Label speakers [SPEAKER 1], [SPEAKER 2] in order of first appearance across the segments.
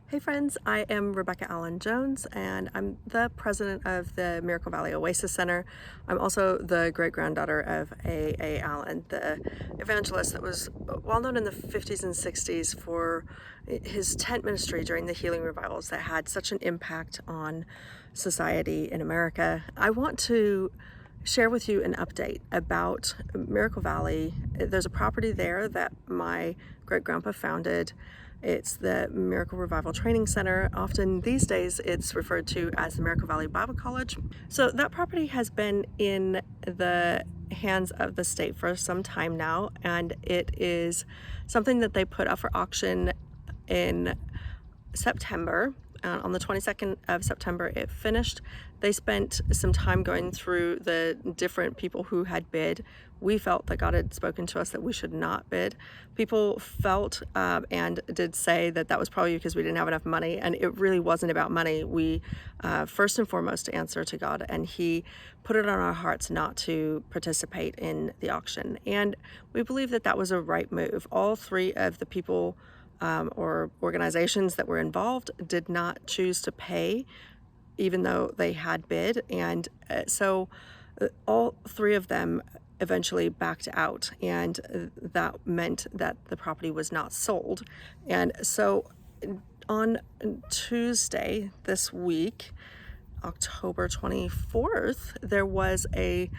[SPEAKER 1] Hey friends, I am Rebecca Allen Jones and I'm the president of the Miracle Valley Oasis Center. I'm also the great-granddaughter of A. Allen, the evangelist that was well known in the 50s and 60s for his tent ministry during the healing revivals that had such an impact on society in America. I want to share with you an update about Miracle Valley. There's a property there that my great-grandpa founded. It's the Miracle Revival Training Center. Often these days it's referred to as the Miracle Valley Bible College. So that property has been in the hands of the state for some time now, and it is something that they put up for auction in September. On the 22nd of September it finished. They spent some time going through the different people who had bid. We felt that God had spoken to us that we should not bid. People felt and did say that that was probably because we didn't have enough money, and it really wasn't about money. We first and foremost answer to God, and He put it on our hearts not to participate in the auction, and we believe that that was a right move. All three of the people or organizations that were involved did not choose to pay, even though they had bid. And so all three of them eventually backed out, and that meant that the property was not sold. And so on Tuesday this week, October 24th, there was a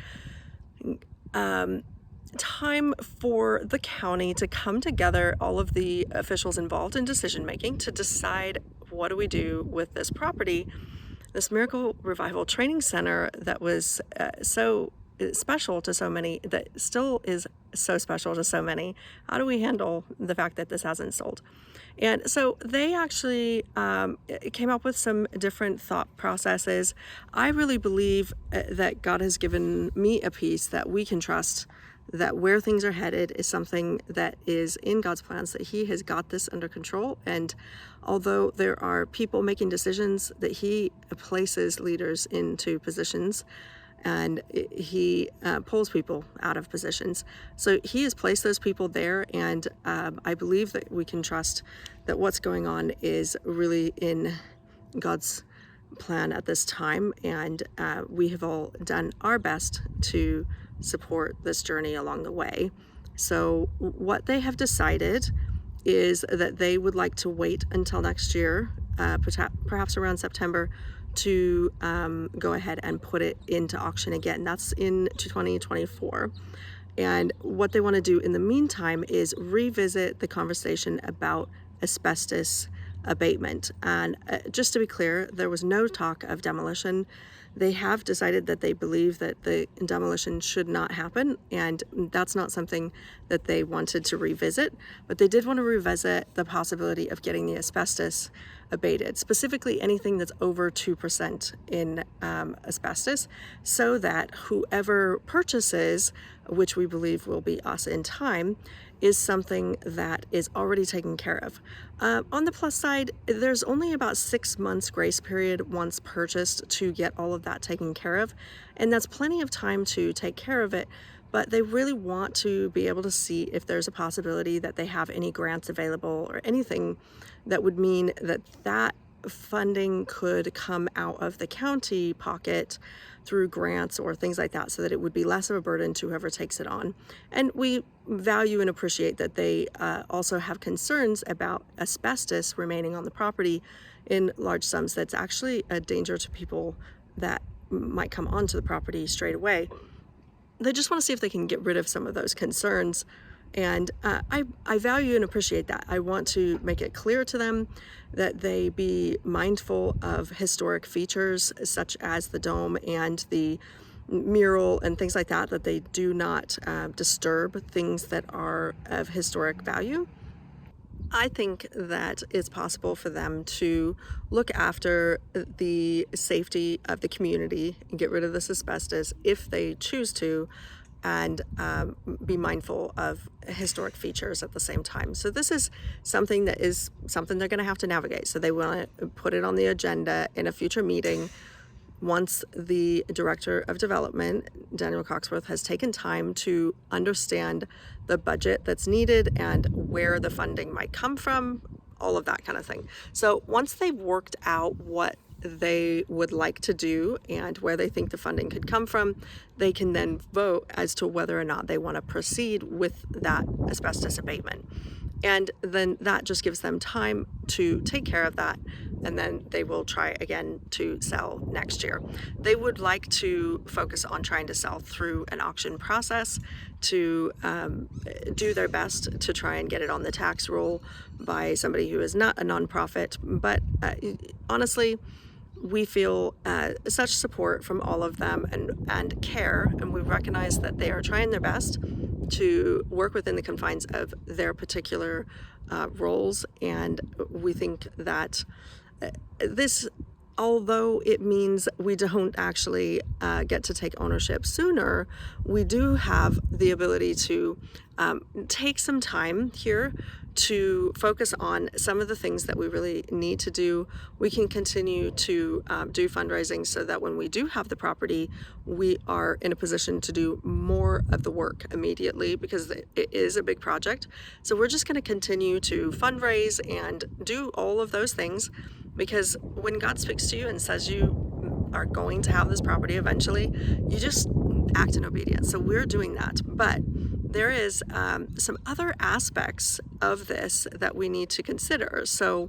[SPEAKER 1] time for the county to come together, all of the officials involved in decision making, to decide what do we do with this property, this Miracle Revival Training Center that was so special to so many, that still is so special to so many. How do we handle the fact that this hasn't sold? And so they actually came up with some different thought processes. I really believe that God has given me a piece that we can trust, that where things are headed is something that is in God's plans, that He has got this under control. And although there are people making decisions, that He places leaders into positions, and He pulls people out of positions. So He has placed those people there, and I believe that we can trust that what's going on is really in God's plan at this time, and we have all done our best to support this journey along the way. So what they have decided is that they would like to wait until next year, perhaps around September, to go ahead and put it into auction again. That's in 2024. And what they want to do in the meantime is revisit the conversation about asbestos abatement. And just to be clear, there was no talk of demolition. They have decided that they believe that the demolition should not happen, and that's not something that they wanted to revisit, but they did want to revisit the possibility of getting the asbestos abated, specifically anything that's over 2% in asbestos, so that whoever purchases, which we believe will be us in time, is something that is already taken care of. On the plus side, there's only about 6 months grace period once purchased to get all of that taken care of, and that's plenty of time to take care of it. But they really want to be able to see if there's a possibility that they have any grants available or anything that would mean that that funding could come out of the county pocket through grants or things like that, so that it would be less of a burden to whoever takes it on. And we value and appreciate that they also have concerns about asbestos remaining on the property in large sums. That's actually a danger to people that might come onto the property straight away. They just want to see if they can get rid of some of those concerns. And I value and appreciate that. I want to make it clear to them that they be mindful of historic features such as the dome and the mural and things like that, that they do not disturb things that are of historic value. I think that it's possible for them to look after the safety of the community and get rid of this asbestos if they choose to, and be mindful of historic features at the same time. So this is something that is something they're going to have to navigate. So they want to put it on the agenda in a future meeting once the Director of Development, Daniel Coxworth, has taken time to understand the budget that's needed and where the funding might come from. all of that kind of thing. So once they've worked out what they would like to do and where they think the funding could come from, they can then vote as to whether or not they want to proceed with that asbestos abatement. And then that just gives them time to take care of that, and then they will try again to sell next year. They would like to focus on trying to sell through an auction process, to do their best to try and get it on the tax roll by somebody who is not a nonprofit. But honestly, we feel such support from all of them, and care, and we recognize that they are trying their best to work within the confines of their particular roles. And we think that this, although it means we don't actually get to take ownership sooner, we do have the ability to take some time here to focus on some of the things that we really need to do. We can continue to do fundraising so that when we do have the property, we are in a position to do more of the work immediately, because it is a big project. So we're just going to continue to fundraise and do all of those things, because when God speaks to you and says you are going to have this property eventually, you just act in obedience. So we're doing that. But there is some other aspects of this that we need to consider. So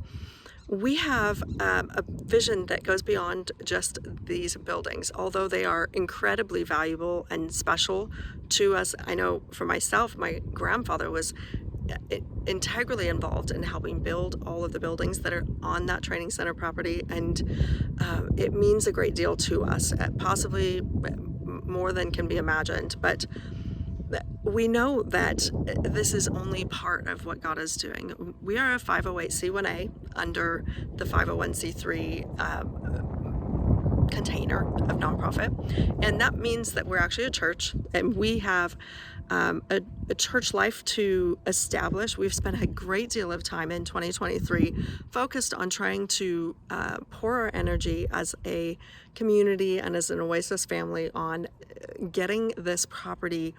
[SPEAKER 1] we have a vision that goes beyond just these buildings, although they are incredibly valuable and special to us. I know for myself, my grandfather was integrally involved in helping build all of the buildings that are on that training center property, and it means a great deal to us, possibly more than can be imagined. But we know that this is only part of what God is doing. We are a 508c1a under the 501c3 container of nonprofit, and that means that we're actually a church, and we have a church life to establish. We've spent a great deal of time in 2023 focused on trying to pour our energy as a community and as an Oasis family on getting this property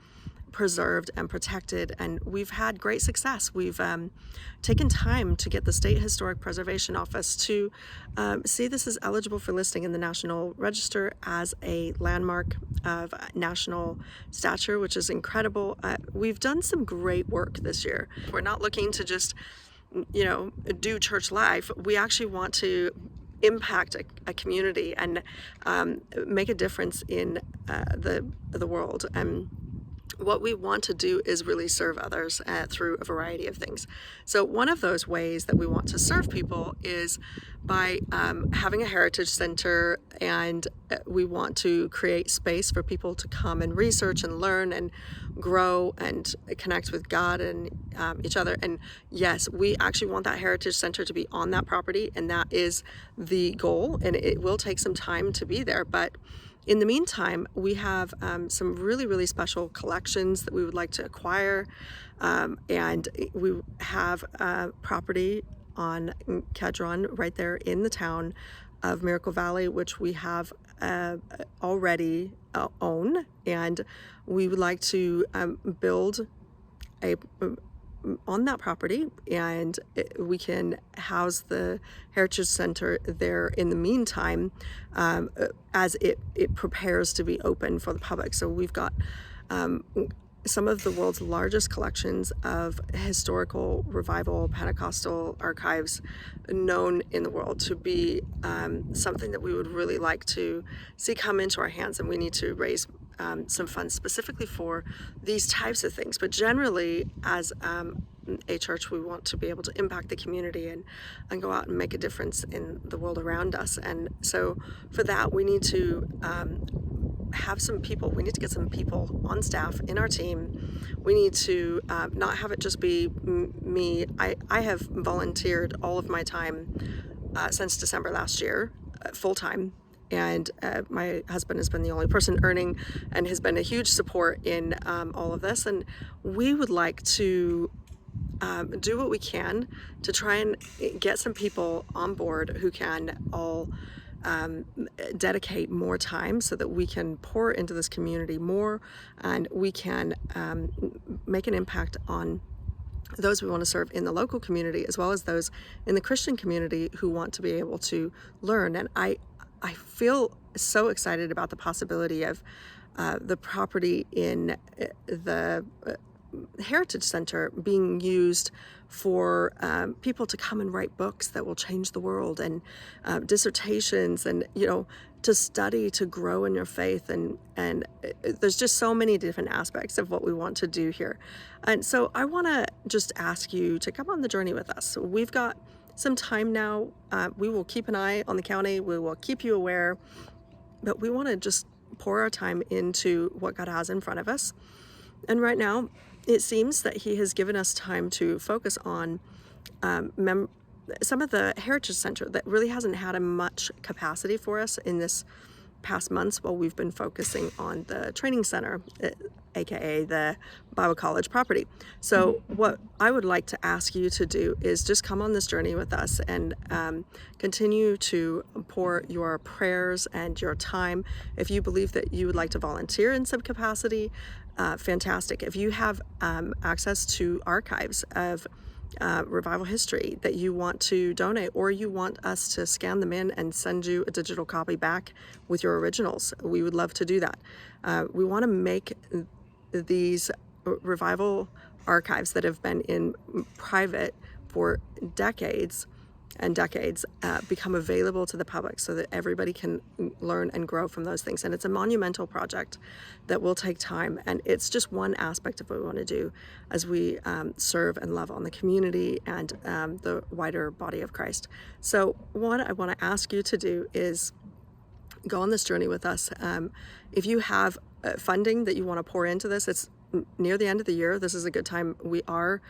[SPEAKER 1] preserved and protected, and we've had great success. We've taken time to get the State Historic Preservation Office to see this is eligible for listing in the National Register as a landmark of national stature, which is incredible. We've done some great work this year. We're not looking to just, do church life. We actually want to impact a community and make a difference in the world. And what we want to do is really serve others through a variety of things. So one of those ways that we want to serve people is by having a heritage center, and we want to create space for people to come and research and learn and grow and connect with God and each other. And yes, we actually want that heritage center to be on that property, and that is the goal, and it will take some time to be there. But in the meantime, we have some really, really special collections that we would like to acquire, and we have property on Kedron right there in the town of Miracle Valley, which we have already own, and we would like to build on that property, and we can house the Heritage Center there in the meantime as it prepares to be open for the public. So we've got some of the world's largest collections of historical revival Pentecostal archives known in the world to be something that we would really like to see come into our hands, and we need to raise some funds specifically for these types of things. But generally, as a church, we want to be able to impact the community and go out and make a difference in the world around us. And so for that, we need to have some people. We need to get some people on staff in our team. We need to not have it just be me. I have volunteered all of my time since December last year, full-time. And my husband has been the only person earning and has been a huge support in all of this. And we would like to do what we can to try and get some people on board who can all dedicate more time so that we can pour into this community more, and we can make an impact on those we want to serve in the local community, as well as those in the Christian community who want to be able to learn. And I feel so excited about the possibility of the property in the Heritage Center being used for people to come and write books that will change the world, and dissertations, and to study, to grow in your faith, and there's just so many different aspects of what we want to do here. And so I want to just ask you to come on the journey with us. We've got some time now. We will keep an eye on the county. We will keep you aware, but we want to just pour our time into what God has in front of us. And right now, it seems that He has given us time to focus on some of the Heritage Center that really hasn't had a much capacity for us in this past months, while we've been focusing on the training center, aka the Bible College property. So what I would like to ask you to do is just come on this journey with us, and continue to pour your prayers and your time. If you believe that you would like to volunteer in some capacity, fantastic. If you have access to archives of revival history that you want to donate, or you want us to scan them in and send you a digital copy back with your originals, we would love to do that. We want to make these revival archives that have been in private for decades and decades become available to the public, so that everybody can learn and grow from those things. And it's a monumental project that will take time, and it's just one aspect of what we want to do as we serve and love on the community and the wider body of Christ. So what I want to ask you to do is go on this journey with us. If you have funding that you want to pour into this, it's near the end of the year. This is a good time. We are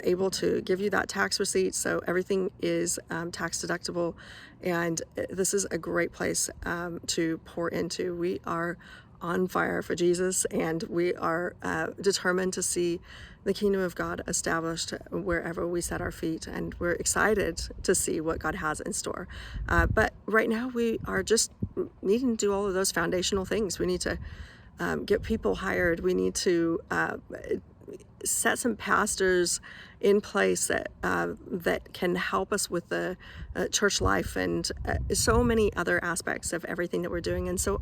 [SPEAKER 1] able to give you that tax receipt, so everything is tax deductible, and this is a great place to pour into. We are on fire for Jesus, and we are determined to see the kingdom of God established wherever we set our feet, and we're excited to see what God has in store. But right now we are just needing to do all of those foundational things. We need to get people hired. We need to set some pastors in place that can help us with the church life, and so many other aspects of everything that we're doing. And so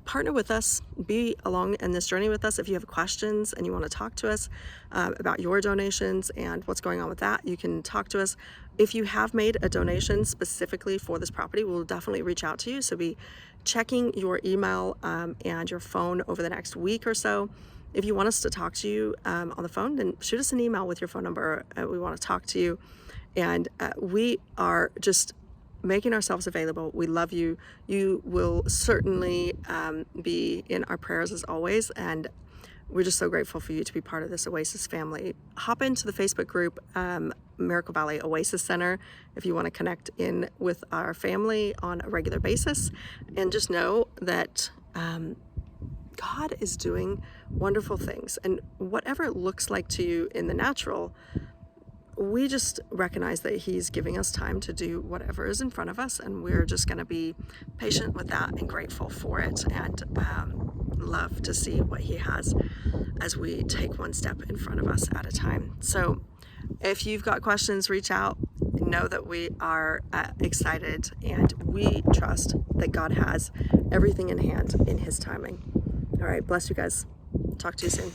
[SPEAKER 1] partner with us, be along in this journey with us. If you have questions and you want to talk to us about your donations and what's going on with that, you can talk to us. If you have made a donation specifically for this property, we'll definitely reach out to you. So be checking your email and your phone over the next week or so. If you want us to talk to you on the phone, then shoot us an email with your phone number. We want to talk to you, and we are just making ourselves available. We love you. You will certainly be in our prayers as always, and we're just so grateful for you to be part of this Oasis family. Hop into the Facebook group, Miracle Valley Oasis Center, if you want to connect in with our family on a regular basis, and just know that God is doing wonderful things, and whatever it looks like to you in the natural, we just recognize that He's giving us time to do whatever is in front of us, and we're just going to be patient with that and grateful for it, and love to see what He has as we take one step in front of us at a time. So if you've got questions, reach out. Know that we are excited, and we trust that God has everything in hand in His timing. All right, bless you guys. Talk to you soon.